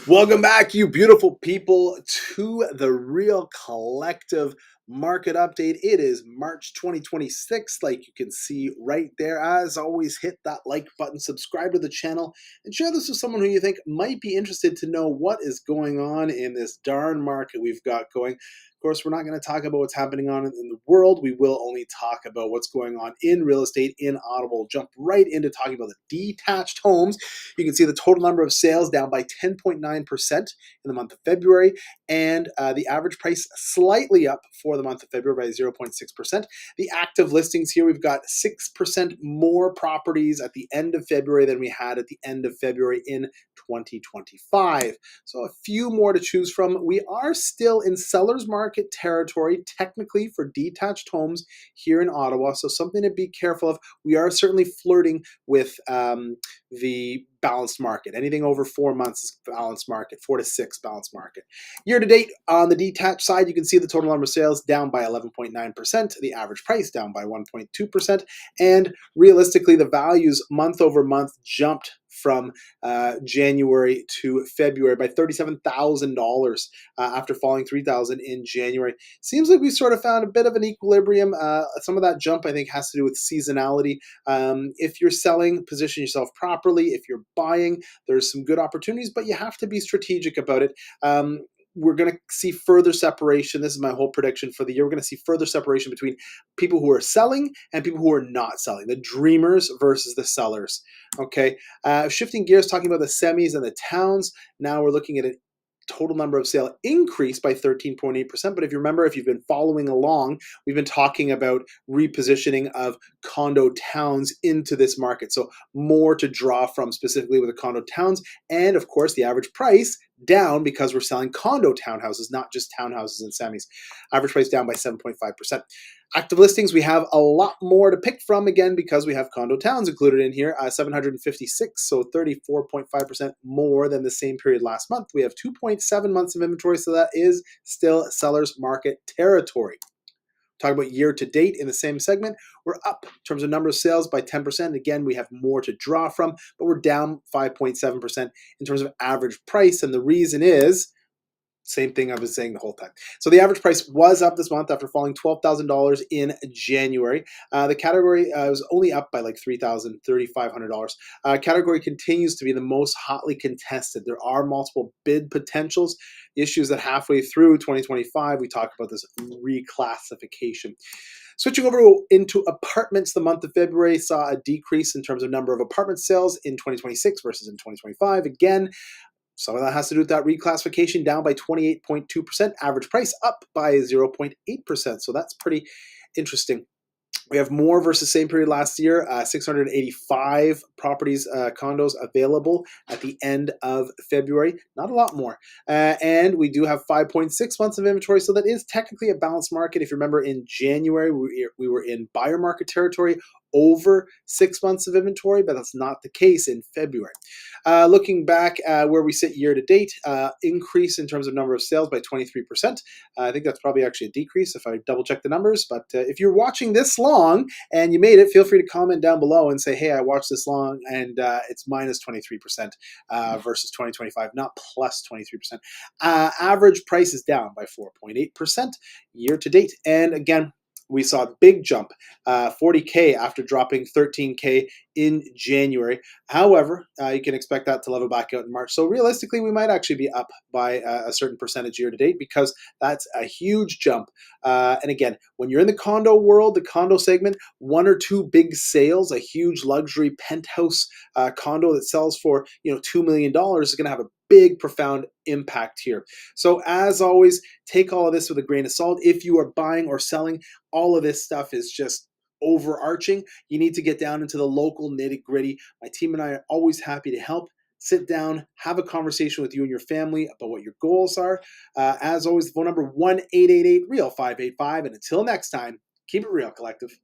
Welcome back, you beautiful people, to the Real Collective Market Update. It is March 2026, like you can see right there. As always, hit that like button, subscribe to the channel, and share this with someone who you think might be interested to know what is going on in this darn market we've got going. Of course, we're not going to talk about what's happening on in the world. We will only talk about what's going on in real estate in Ottawa. We'll jump right into talking about the detached homes. You can see the total number of sales down by 10.9% in the month of February, and the average price slightly up for the month of February by 0.6%. The active listings here, we've got 6% more properties at the end of February than we had at the end of February in 2025. So a few more to choose from. We are still in seller's market territory, technically, for detached homes here in Ottawa. So something to be careful of. We are certainly flirting with the balanced market. Anything over 4 months is balanced market, 4 to 6 balanced market. Year to date on the detached side, you can see the total number of sales down by 11.9%, the average price down by 1.2%, and realistically, the values month over month jumped from January to February by $37,000 after falling $3,000 in January. Seems like we sort of found a bit of an equilibrium. Some of that jump, I think, has to do with seasonality. If you're selling, position yourself properly. If you're buying, there's some good opportunities, but you have to be strategic about it. We're going to see further separation. This is my whole prediction for the year. We're going to see further separation between people who are selling and people who are not selling, the dreamers versus the sellers. Okay. Shifting gears, talking about the semis and the towns. Now we're looking at an total number of sale increased by 13.8%. But if you remember, if you've been following along, we've been talking about repositioning of condo towns into this market. So more to draw from specifically with the condo towns. And of course, the average price down because we're selling condo townhouses, not just townhouses and semis. Average price down by 7.5%. Active listings, we have a lot more to pick from, again, because we have condo towns included in here, 756, so 34.5% more than the same period last month. We have 2.7 months of inventory, so that is still seller's market territory. Talk about year to date in the same segment, we're up in terms of number of sales by 10%. Again, we have more to draw from, but we're down 5.7% in terms of average price, and the reason is same thing I was saying the whole time. So the average price was up this month after falling $12,000 in January. The category was only up by like $3,000, $3,500. Category continues to be the most hotly contested. There are multiple bid potentials. Issues that halfway through 2025, we talked about this reclassification. Switching over into apartments, the month of February saw a decrease in terms of number of apartment sales in 2026 versus in 2025. Again, some of that has to do with that reclassification, down by 28.2%, average price up by 0.8%. So that's pretty interesting. We have more versus same period last year, 685 properties, condos available at the end of February. Not a lot more. And we do have 5.6 months of inventory, so that is technically a balanced market. If you remember, in January, we were in buyer market territory, over 6 months of inventory, but that's not the case in February. Looking back where we sit year to date, increase in terms of number of sales by 23%. I think that's probably actually a decrease if I double check the numbers, but if you're watching this long and you made it, feel free to comment down below and say, hey, I watched this long and it's minus 23% versus 2025, not plus 23%. Average price is down by 4.8% year to date. And again, we saw a big jump, 40K after dropping 13K in January. However, you can expect that to level back out in March. So realistically, we might actually be up by a certain percentage year to date because that's a huge jump. And again, when you're in the condo world, the condo segment, 1 or 2 big sales, a huge luxury penthouse condo that sells for $2 million is going to have a big, profound impact here. So as always, take all of this with a grain of salt. If you are buying or selling, all of this stuff is just overarching. You need to get down into the local nitty gritty. My team and I are always happy to help. Sit down, have a conversation with you and your family about what your goals are. As always, the phone number 1-888-REAL585. And until next time, keep it real, collective.